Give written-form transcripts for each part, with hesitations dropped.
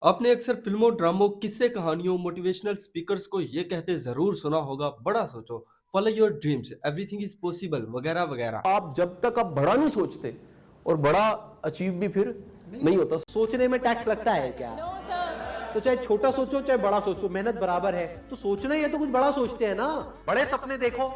आपने अक्सर फिल्मों, ड्रामों, किस्से कहानियों, मोटिवेशनल स्पीकर्स को ये कहते ज़रूर सुना होगा, बड़ा सोचो, follow your dreams, everything is possible वगैरह वगैरह। आप जब तक आप बड़ा नहीं सोचते और बड़ा अचीव भी फिर नहीं होता। सोचने में टैक्स लगता है क्या? No sir. तो चाहे छोटा सोचो चाहे बड़ा सोचो, मेहनत बराबर है। तो सोचना ही है तो कुछ बड़ा सोचते हैं ना। बड़े सपने देखो,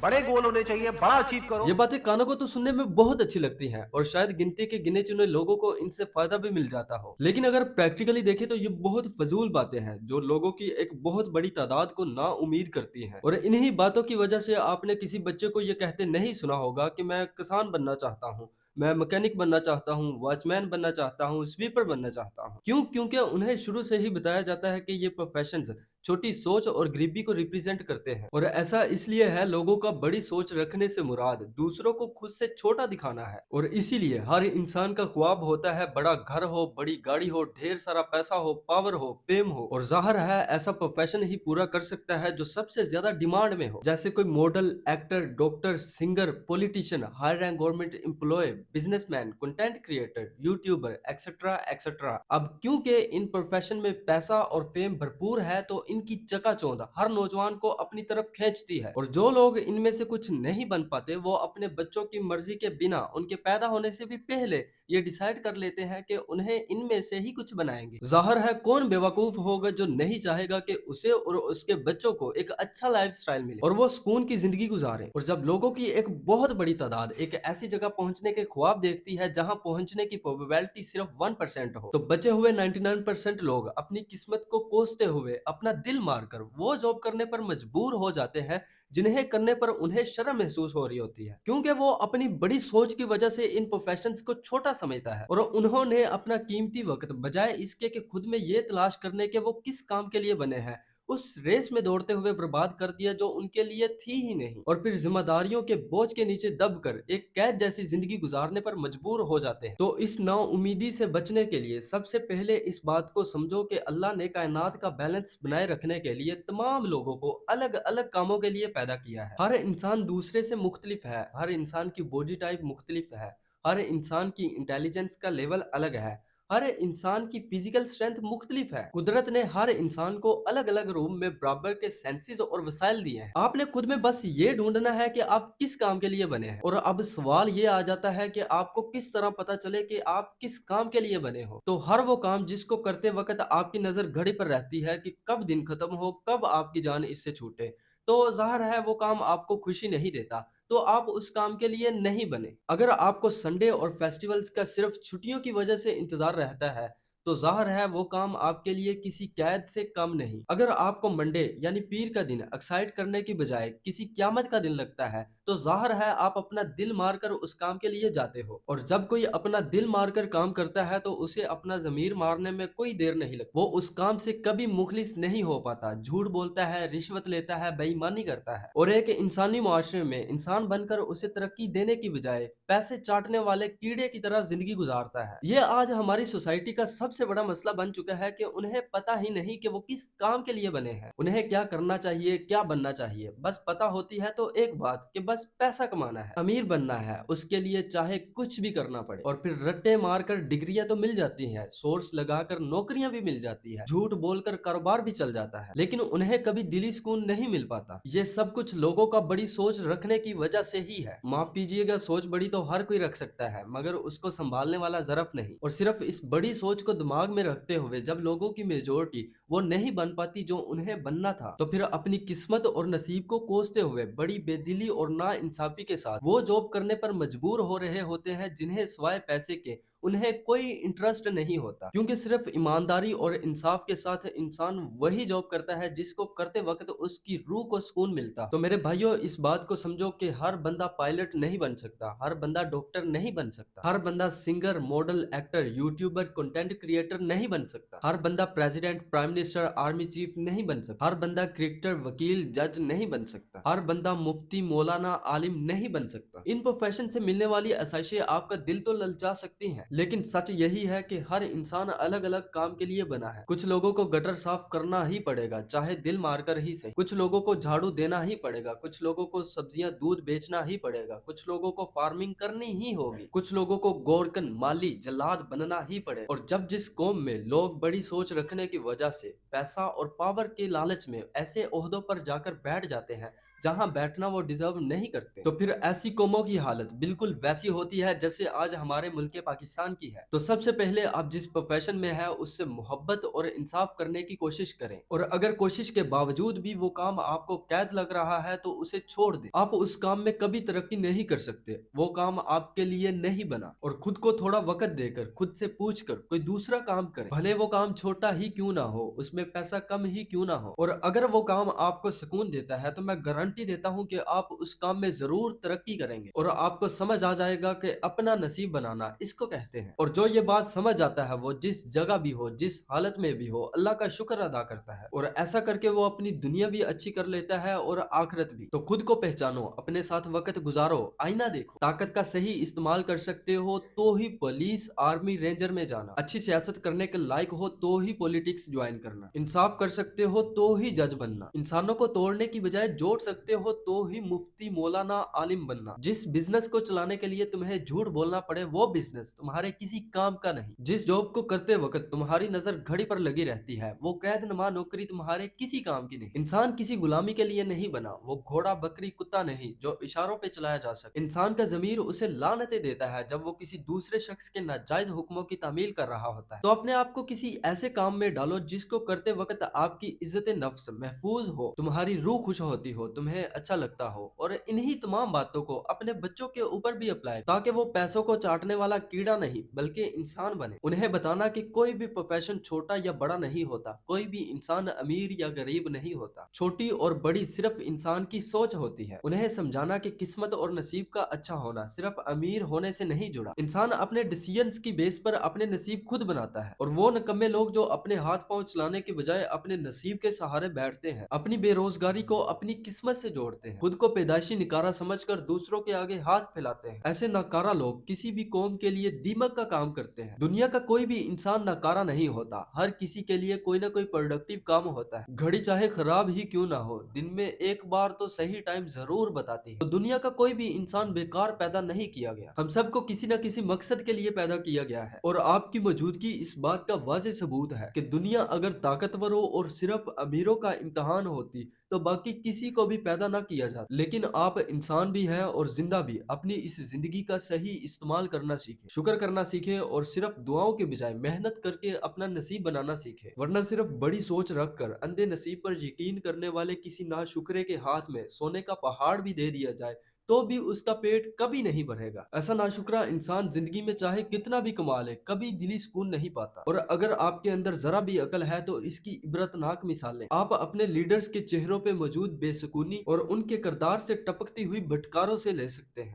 बड़े गोल होने चाहिए, बड़ा अचीव करो। ये बातें कानों को तो सुनने में बहुत अच्छी लगती हैं और शायद गिनती के गिने चुने लोगों को इनसे फायदा भी मिल जाता हो, लेकिन अगर प्रैक्टिकली देखें तो ये बहुत फजूल बातें हैं जो लोगों की एक बहुत बड़ी तादाद को ना उम्मीद करती हैं। और इन्हीं बातों की वजह से आपने किसी बच्चे को ये कहते नहीं सुना होगा कि मैं किसान बनना चाहता हूँ, मैं मैकेनिक बनना चाहता हूँ, वॉचमैन बनना चाहता हूँ, स्वीपर बनना चाहता हूँ। क्यों? क्योंकि उन्हें शुरू से ही बताया जाता है कि ये प्रोफेशंस छोटी सोच और गरीबी को रिप्रेजेंट करते हैं। और ऐसा इसलिए है, लोगों का बड़ी सोच रखने से मुराद दूसरों को खुद से छोटा दिखाना है। और इसीलिए हर इंसान का ख्वाब होता है बड़ा घर हो, बड़ी गाड़ी हो, ढेर सारा पैसा हो, पावर हो, फेम हो। और जाहिर है ऐसा प्रोफेशन ही पूरा कर सकता है जो सबसे ज्यादा डिमांड में हो, जैसे कोई model, actor, doctor, singer, politician, high rank government employ, businessman, content creator, YouTuber, etcetera etcetera. अब क्योंकि इन प्रोफेशन में पैसा और फेम भरपूर है तो इनकी चकाचौंध हर नौजवान को अपनी तरफ खींचती है। और जो लोग इनमें से कुछ नहीं बन पाते वो अपने बच्चों की मर्जी के बिना उनके पैदा होने से भी पहले ये डिसाइड कर लेते हैं कि उन्हें इनमें से ही कुछ बनाएंगे। जाहिर है कौन बेवकूफ होगा जो नहीं चाहेगा कि उसे और उसके बच्चों को एक अच्छा लाइफस्टाइल मिले और वो सुकून की जिंदगी गुजारे। और जब लोगों की एक बहुत बड़ी तादाद एक ऐसी जगह पहुंचने के ख्वाब देखती है जहां पहुंचने की प्रोबेबिलिटी सिर्फ 1% हो, तो बचे हुए 99% लोग अपनी किस्मत को कोसते हुए अपना दिल मारकर वो जॉब करने पर मजबूर हो जाते हैं जिन्हें करने पर उन्हें शर्म महसूस हो रही होती है, क्योंकि वो अपनी बड़ी सोच की वजह से इन प्रोफेशंस को छोटा समझता है। और उन्होंने अपना कीमती वक्त बजाय इसके कि खुद में ये तलाश करने के वो किस काम के लिए बने हैं, उस रेस में दौड़ते हुए बर्बाद कर दिया जो उनके लिए थी ही नहीं। और फिर जिम्मेदारियों के बोझ के नीचे दबकर एक कैद जैसी जिंदगी गुजारने पर मजबूर हो जाते हैं। तो इस नाउम्मीदी से बचने के लिए सबसे पहले इस बात को समझो कि अल्लाह ने कायनात का बैलेंस बनाए रखने के लिए तमाम लोगों को अलग अलग कामों के लिए पैदा किया है। हर इंसान दूसरे से मुख्तलिफ है, हर इंसान की बॉडी टाइप मुख्तलिफ है, हर इंसान की इंटेलिजेंस का लेवल अलग है, हर इंसान की फिजिकल स्ट्रेंथ मुख्तलिफ है। कुदरत ने हर इंसान को अलग अलग रूम में बराबर के सेंसेस और वसाइल दिए हैं। आपने खुद में बस ये ढूंढना है कि आप किस काम के लिए बने हैं। और अब सवाल ये आ जाता है कि आपको किस तरह पता चले कि आप किस काम के लिए बने हो। तो हर वो काम जिसको करते वक्त आपकी नजर घड़ी पर रहती है कि कब दिन खत्म हो, कब आपकी जान इससे छूटे, तो जाहिर है वो काम आपको खुशी नहीं देता, तो आप उस काम के लिए नहीं बने। अगर आपको संडे और फेस्टिवल्स का सिर्फ छुट्टियों की वजह से इंतजार रहता है तो जाहिर है वो काम आपके लिए किसी कैद से कम नहीं। अगर आपको मंडे यानी पीर का दिन एक्साइट करने की बजाय किसी क्यामत का दिन लगता है तो जाहिर है आप अपना दिल मारकर उस काम के लिए जाते हो। और जब कोई अपना दिल मारकर काम करता है तो उसे अपना जमीर मारने में कोई देर नहीं लगती। वो उस काम से कभी मुखलिस नहीं हो पाता, झूठ बोलता है, रिश्वत लेता है, बेईमानी करता है और एक इंसानी मुआशरे में इंसान बनकर उसे तरक्की देने की बजाय पैसे चाटने वाले कीड़े की तरह जिंदगी गुजारता है। ये आज हमारी सोसाइटी का सबसे बड़ा मसला बन चुका है कि उन्हें पता ही नहीं कि वो किस काम के लिए बने हैं, उन्हें क्या करना चाहिए, क्या बनना चाहिए। बस पता होती है तो एक बात कि बस पैसा कमाना है, अमीर बनना है, उसके लिए चाहे कुछ भी करना पड़े। और फिर रट्टे मारकर डिग्रियां तो मिल जाती हैं, सोर्स लगाकर नौकरियां भी मिल जाती है, झूठ बोलकर कारोबार भी चल जाता है, लेकिन उन्हें कभी दिली सुकून नहीं मिल पाता। ये सब कुछ लोगों का बड़ी सोच रखने की वजह से ही है। माफ कीजिएगा, सोच बड़ी तो हर कोई रख सकता है मगर उसको संभालने वाला ज़रफ नहीं। और सिर्फ इस बड़ी सोच को दिमाग में रखते हुए जब लोगों की मेजोरिटी वो नहीं बन पाती जो उन्हें बनना था, तो फिर अपनी किस्मत और नसीब को कोसते हुए बड़ी बेदिली और ना इंसाफी के साथ वो जॉब करने पर मजबूर हो रहे होते हैं जिन्हें सिवाय पैसे के उन्हें कोई इंटरेस्ट नहीं होता। क्योंकि सिर्फ ईमानदारी और इंसाफ के साथ इंसान वही जॉब करता है जिसको करते वक्त उसकी रूह को सुकून मिलता। तो मेरे भाइयों, इस बात को समझो कि हर बंदा पायलट नहीं बन सकता, हर बंदा डॉक्टर नहीं बन सकता, हर बंदा singer, model, actor, YouTuber, content creator नहीं बन सकता, हर बंदा president, prime minister, army chief नहीं बन सकता, हर बंदा क्रिकेटर, वकील, जज नहीं बन सकता, हर बंदा मुफ्ती, मौलाना, आलिम नहीं बन सकता। इन प्रोफेशन से मिलने वाली आसाइशें आपका दिल तो ललचा सकती हैं लेकिन सच यही है कि हर इंसान अलग अलग काम के लिए बना है। कुछ लोगों को गटर साफ करना ही पड़ेगा, चाहे दिल मारकर ही सही। कुछ लोगों को झाड़ू देना ही पड़ेगा, कुछ लोगों को सब्जियां दूध बेचना ही पड़ेगा, कुछ लोगों को फार्मिंग करनी ही होगी, कुछ लोगों को गोरकन माली जल्लाद बनना ही पड़ेगा। और जब जिस कौम में लोग बड़ी सोच रखने की वजह से पैसा और पावर के लालच में ऐसे ओहदों पर जाकर बैठ जाते हैं जहां बैठना वो डिजर्व नहीं करते, तो फिर ऐसी कौमों की हालत बिल्कुल वैसी होती है जैसे आज हमारे मुल्क पाकिस्तान की है। तो सबसे पहले आप जिस प्रोफेशन में है उससे मोहब्बत और इंसाफ करने की कोशिश करें, और अगर कोशिश के बावजूद भी वो काम आपको कैद लग रहा है तो उसे छोड़ दें। आप उस काम में कभी तरक्की नहीं कर सकते, वो काम आपके लिए नहीं बना। और खुद को थोड़ा वक्त देकर खुद से पूछ कर कोई दूसरा काम करें, भले वो काम छोटा ही क्यों ना हो, उसमें पैसा कम ही क्यों ना हो। और अगर वो काम आपको सुकून देता है तो मैं गारंटी देता हूं कि आप उस काम में जरूर तरक्की करेंगे और आपको समझ आ जाएगा कि अपना नसीब बनाना इसको कहते हैं। और जो ये बात समझ आता है वो जिस जगह भी हो, जिस हालत में भी हो, अल्लाह का शुक्र अदा करता है, और ऐसा करके वो अपनी दुनिया भी अच्छी कर लेता है और आखिरत भी। तो खुद को पहचानो, अपने साथ वक्त गुजारो, आईना देखो। ताकत का सही इस्तेमाल कर सकते हो तो ही पुलिस, आर्मी, रेंजर में जाना। अच्छी सियासत करने के लायक हो तो ही पॉलिटिक्स ज्वाइन करना। इंसाफ कर सकते हो तो ही जज बनना। इंसानों को तोड़ने की बजाय जोड़ सकते हो तो ही मुफ्ती, मौलाना, आलिम बनना। जिस बिजनेस को चलाने के लिए तुम्हें झूठ बोलना पड़े वो बिजनेस तुम्हारे किसी काम का नहीं। जिस जॉब को करते वक्त तुम्हारी नजर घड़ी पर लगी रहती है वो कैद नमा नौकरी तुम्हारे किसी काम की नहीं। इंसान किसी गुलामी के लिए नहीं बना, वो घोड़ा, बकरी, कुत्ता नहीं जो इशारों पे चलाया जा सके। इंसान का जमीर उसे लानतें देता है जब वो किसी दूसरे शख्स के नाजायज हुक्मों की तामील कर रहा होता है। तो अपने आप को किसी ऐसे काम में डालो जिसको करते वक्त आपकी इज्जत नफ्स महफूज हो, तुम्हारी रूह खुश होती हो, तुम्हें अच्छा लगता हो। और इन्हीं तमाम बातों को अपने बच्चों के ऊपर भी अप्लाई, ताकि वो पैसों को चाटने वाला कीड़ा नहीं बल्कि इंसान बने। उन्हें बताना कि कोई भी प्रोफेशन छोटा या बड़ा नहीं होता, कोई भी इंसान अमीर या गरीब नहीं होता, छोटी और बड़ी सिर्फ इंसान की सोच होती है। उन्हें समझाना कि किस्मत और नसीब का अच्छा होना सिर्फ अमीर होने से नहीं जुड़ा। इंसान अपने डिसीजंस की बेस पर अपने नसीब खुद बनाता है, और वो नकम्मे लोग जो अपने हाथ पांव चलाने के बजाय अपने नसीब के सहारे बैठते हैं, अपनी बेरोजगारी को अपनी किस्मत से जोड़ते हैं, खुद को पैदाइशी निकारा समझकर दूसरों के आगे हाथ फैलाते हैं। ऐसे नाकारा लोग किसी भी कौम के लिए दीमक का काम करते हैं। दुनिया का कोई भी इंसान नाकारा नहीं होता, हर किसी के लिए कोई ना कोई प्रोडक्टिव काम होता है। घड़ी चाहे खराब ही क्यों ना हो, दिन में एक बार तो सही टाइम जरूर बताती है। तो दुनिया का कोई भी इंसान बेकार पैदा नहीं किया गया, हम सबको किसी न किसी मकसद के लिए पैदा किया गया है। और आपकी मौजूदगी इस बात का वाज़ेह सबूत है कि दुनिया अगर ताकतवर हो और सिर्फ अमीरों का इम्तहान होती तो बाकी किसी को भी पैदा ना किया जाता। लेकिन आप इंसान भी हैं और जिंदा भी। अपनी इस जिंदगी का सही इस्तेमाल करना सीखें, शुक्र करना सीखें, और सिर्फ दुआओं के बजाय मेहनत करके अपना नसीब बनाना सीखें। वरना सिर्फ बड़ी सोच रखकर अंधे नसीब पर यकीन करने वाले किसी नाशुक्रे के हाथ में सोने का पहाड़ भी दे दिया जाए तो भी उसका पेट कभी नहीं भरेगा। ऐसा नाशुक्रा इंसान जिंदगी में चाहे कितना भी कमा ले कभी दिली सुकून नहीं पाता। और अगर आपके अंदर जरा भी अकल है तो इसकी इबरतनाक मिसालें आप अपने लीडर्स के चेहरों पे मौजूद बेसुकूनी और उनके किरदार से टपकती हुई भटकारों से ले सकते हैं।